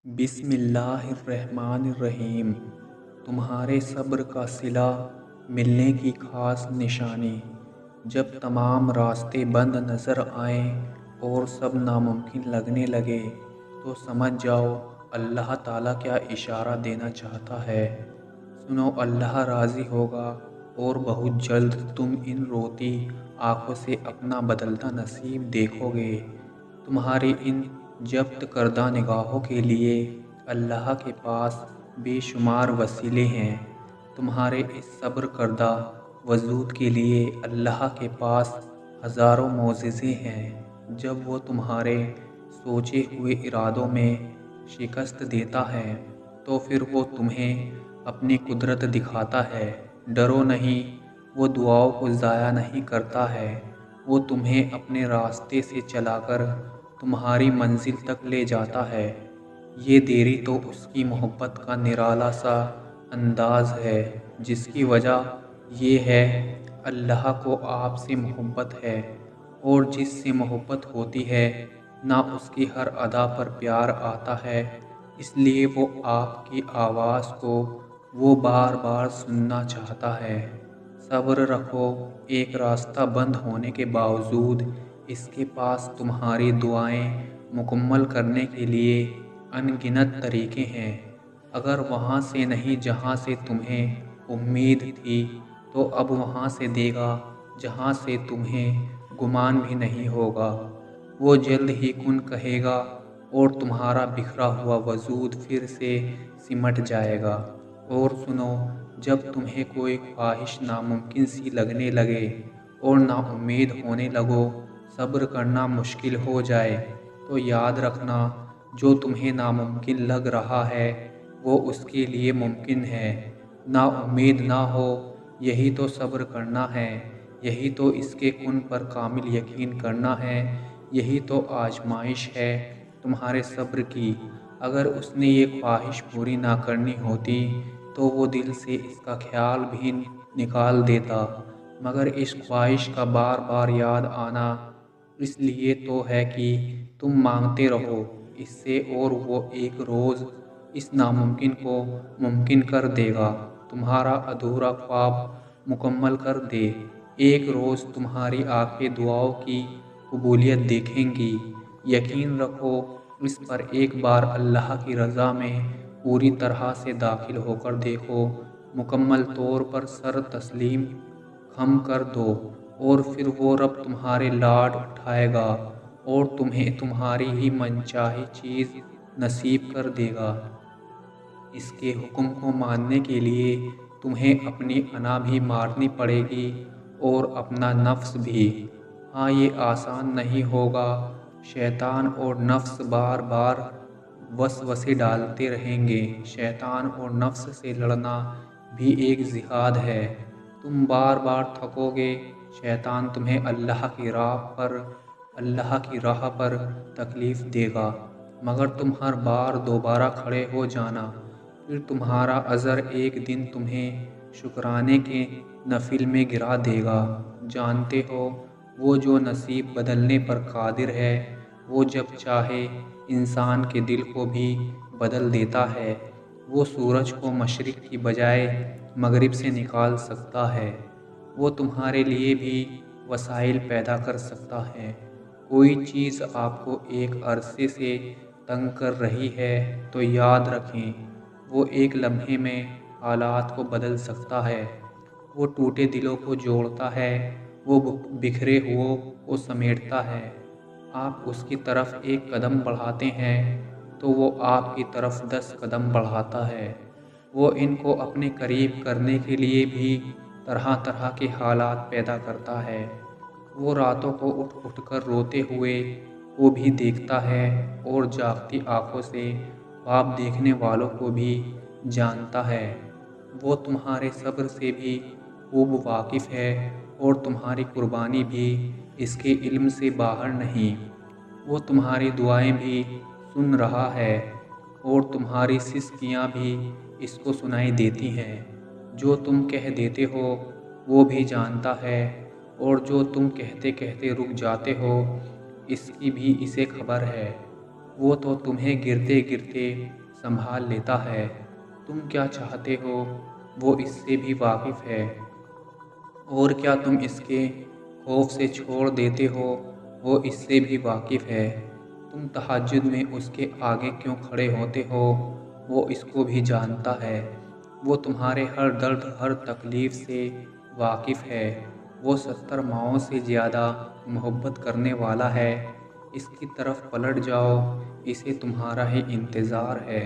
बिस्मिल्लाहिर्रहमानिर्रहीम। तुम्हारे सब्र का सिला मिलने की खास निशानी। जब तमाम रास्ते बंद नज़र आएं और सब नामुमकिन लगने लगे तो समझ जाओ अल्लाह ताला क्या इशारा देना चाहता है। सुनो, अल्लाह राज़ी होगा और बहुत जल्द तुम इन रोती आँखों से अपना बदलता नसीब देखोगे। तुम्हारी इन जब्त करदा निगाहों के लिए अल्लाह के पास बेशुमार वसीले हैं। तुम्हारे इस सब्र करदा वजूद के लिए अल्लाह के पास हज़ारों मोज़िज़े हैं। जब वो तुम्हारे सोचे हुए इरादों में शिकस्त देता है तो फिर वो तुम्हें अपनी कुदरत दिखाता है। डरो नहीं, वो दुआओं को ज़ाया नहीं करता है। वो तुम्हें अपने रास्ते से चलाकर तुम्हारी मंजिल तक ले जाता है। ये देरी तो उसकी मोहब्बत का निराला सा अंदाज़ है, जिसकी वजह ये है अल्लाह को आपसे मोहब्बत है, और जिससे मोहब्बत होती है ना उसकी हर अदा पर प्यार आता है, इसलिए वो आपकी आवाज़ को वो बार बार सुनना चाहता है। सब्र रखो, एक रास्ता बंद होने के बावजूद इसके पास तुम्हारी दुआएं मुकम्मल करने के लिए अनगिनत तरीके हैं। अगर वहाँ से नहीं जहाँ से तुम्हें उम्मीद थी, तो अब वहाँ से देगा जहाँ से तुम्हें गुमान भी नहीं होगा। वो जल्द ही कुन कहेगा और तुम्हारा बिखरा हुआ वजूद फिर से सिमट जाएगा। और सुनो, जब तुम्हें कोई ख्वाहिश नामुमकिन सी लगने लगे और नाउम्मीद होने लगो, सब्र करना मुश्किल हो जाए, तो याद रखना जो तुम्हें नामुमकिन लग रहा है वो उसके लिए मुमकिन है। नाउम्मीद ना हो, यही तो सब्र करना है। यही तो इसके कुन पर कामिल यकीन करना है। यही तो आजमाइश है तुम्हारे सब्र की। अगर उसने ये ख्वाहिश पूरी ना करनी होती तो वो दिल से इसका ख्याल भी निकाल देता, मगर इस ख्वाहिश का बार बार याद आना इसलिए तो है कि तुम मांगते रहो इससे, और वो एक रोज़ इस नामुमकिन को मुमकिन कर देगा, तुम्हारा अधूरा ख्वाब मुकम्मल कर दे। एक रोज़ तुम्हारी आंखें दुआओं की कबूलियत देखेंगी। यकीन रखो, इस पर एक बार अल्लाह की रज़ा में पूरी तरह से दाखिल होकर देखो, मुकम्मल तौर पर सर तस्लीम खम कर दो, और फिर वो रब तुम्हारे लाड उठाएगा और तुम्हें तुम्हारी ही मनचाही चीज़ नसीब कर देगा। इसके हुक्म को मानने के लिए तुम्हें अपनी अना भी मारनी पड़ेगी और अपना नफ्स भी। हाँ, ये आसान नहीं होगा। शैतान और नफ्स बार बार वसवसे डालते रहेंगे। शैतान और नफ्स से लड़ना भी एक जिहाद है। तुम बार बार थकोगे। शैतान तुम्हें अल्लाह की राह पर तकलीफ़ देगा, मगर तुम हर बार दोबारा खड़े हो जाना। फिर तुम्हारा अज़र एक दिन तुम्हें शुक्राने के नफिल में गिरा देगा। जानते हो, वो जो नसीब बदलने पर कादिर है, वो जब चाहे इंसान के दिल को भी बदल देता है। वो सूरज को मशरिक़ की बजाय मगरिब से निकाल सकता है। वो तुम्हारे लिए भी वसाइल पैदा कर सकता है। कोई चीज़ आपको एक अरसे से तंग कर रही है तो याद रखें, वो एक लम्हे में हालात को बदल सकता है। वो टूटे दिलों को जोड़ता है, वो बिखरे हुओं को समेटता है। आप उसकी तरफ एक कदम बढ़ाते हैं तो वो आपकी तरफ 10 कदम बढ़ाता है। वो इनको अपने करीब करने के लिए भी तरह तरह के हालात पैदा करता है। वो रातों को उठ उठ कर रोते हुए को भी देखता है और जागती आँखों से ख्वाब देखने वालों को भी जानता है। वो तुम्हारे सब्र से भी खूब वाकिफ़ है और तुम्हारी कुर्बानी भी इसके इल्म से बाहर नहीं। वो तुम्हारी दुआएं भी सुन रहा है और तुम्हारी सिसकियाँ भी इसको सुनाई देती हैं। जो तुम कह देते हो वो भी जानता है, और जो तुम कहते कहते रुक जाते हो इसकी भी इसे खबर है। وہ تو تمہیں گرتے گرتے سنبھال لیتا ہے۔ تم کیا چاہتے ہو وہ اس سے بھی واقف ہے، اور کیا تم اس کے خوف سے چھوڑ دیتے ہو وہ اس سے بھی واقف ہے۔ تم تہجد میں اس کے آگے کیوں کھڑے ہوتے ہو وہ اس کو بھی جانتا ہے۔ وہ تمہارے ہر درد ہر تکلیف سے واقف ہے۔ وہ 70 ماؤں سے زیادہ محبت کرنے والا ہے۔ اس کی طرف پلٹ جاؤ، اسے تمہارا ہی انتظار ہے۔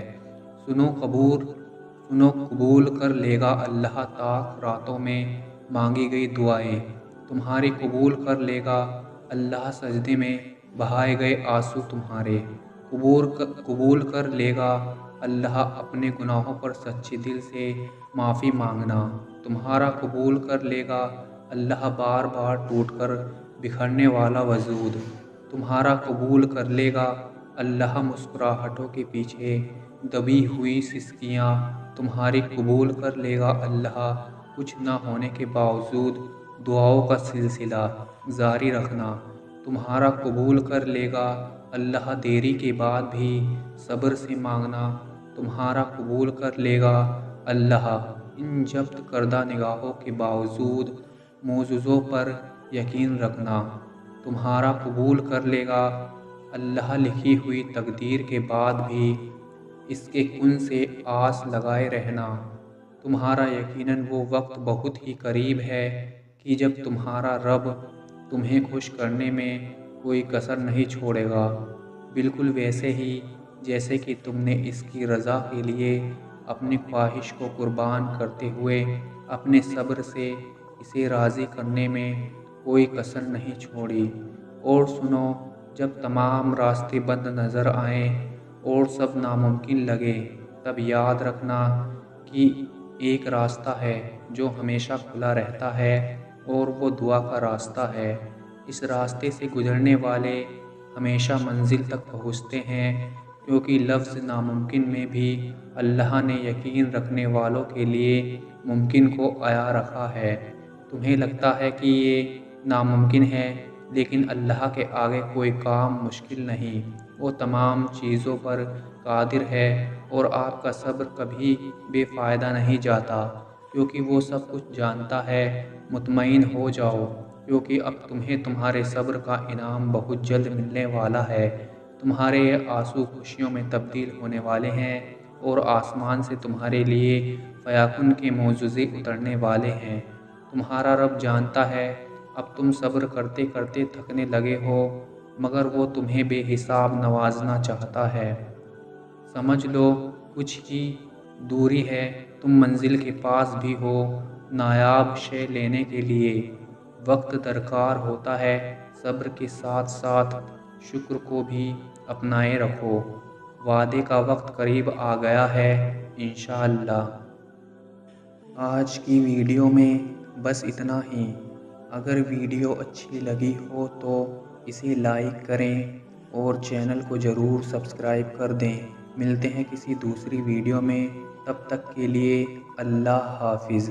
سنو قبول کر لے گا اللہ تاک راتوں میں مانگی گئی دعائیں، تمہاری قبول کر لے گا اللہ سجدے میں بہائے گئے آنسو تمہارے، قبول کر لے گا اللہ اپنے گناہوں پر سچے دل سے معافی مانگنا تمہارا، قبول کر لے گا اللہ بار بار ٹوٹ کر بکھرنے والا وجود تمہارا، قبول کر لے گا اللہ مسکراہٹوں کے پیچھے دبی ہوئی سسکیاں تمہاری، قبول کر لے گا اللہ کچھ نہ ہونے کے باوجود دعاؤں کا سلسلہ جاری رکھنا تمہارا، قبول کر لے گا اللہ دیری کے بعد بھی صبر سے مانگنا تمہارا، قبول کر لے گا اللہ ان ضبط کردہ نگاہوں کے باوجود معجزوں پر یقین رکھنا تمہارا، قبول کر لے گا اللہ لکھی ہوئی تقدیر کے بعد بھی اس کے کن سے آس لگائے رہنا تمہارا، یقیناً وہ وقت بہت ہی قریب ہے کہ جب تمہارا رب تمہیں خوش کرنے میں کوئی کسر نہیں چھوڑے گا، بالکل ویسے ہی جیسے کہ تم نے اس کی رضا کے لیے اپنی خواہش کو قربان کرتے ہوئے اپنے صبر سے اسے راضی کرنے میں کوئی کسر نہیں چھوڑی۔ اور سنو، جب تمام راستے بند نظر آئیں اور سب ناممکن لگے، تب یاد رکھنا کہ ایک راستہ ہے جو ہمیشہ کھلا رہتا ہے، اور وہ دعا کا راستہ ہے۔ اس راستے سے گزرنے والے ہمیشہ منزل تک پہنچتے ہیں، کیونکہ لفظ ناممکن میں بھی اللہ نے یقین رکھنے والوں کے لیے ممکن کو عطا رکھا ہے۔ تمہیں لگتا ہے کہ یہ ناممکن ہے، لیکن اللہ کے آگے کوئی کام مشکل نہیں، وہ تمام چیزوں پر قادر ہے، اور آپ کا صبر کبھی بے فائدہ نہیں جاتا، کیونکہ وہ سب کچھ جانتا ہے۔ مطمئن ہو جاؤ، کیونکہ اب تمہیں تمہارے صبر کا انعام بہت جلد ملنے والا ہے۔ تمہارے یہ آنسو خوشیوں میں تبدیل ہونے والے ہیں، اور آسمان سے تمہارے لیے فیکن کے معجزے اترنے والے ہیں۔ تمہارا رب جانتا ہے اب تم صبر کرتے کرتے تھکنے لگے ہو، مگر وہ تمہیں بے حساب نوازنا چاہتا ہے۔ سمجھ لو کچھ ہی دوری ہے، تم منزل کے پاس بھی ہو۔ نایاب شے لینے کے لیے وقت درکار ہوتا ہے، صبر کے ساتھ ساتھ شکر کو بھی اپنائے رکھو۔ وعدے کا وقت قریب آ گیا ہے، انشاءاللہ۔ آج کی ویڈیو میں بس اتنا ہی۔ اگر ویڈیو اچھی لگی ہو تو اسے لائک کریں اور چینل کو ضرور سبسکرائب کر دیں۔ ملتے ہیں کسی دوسری ویڈیو میں، تب تک کے لیے اللہ حافظ۔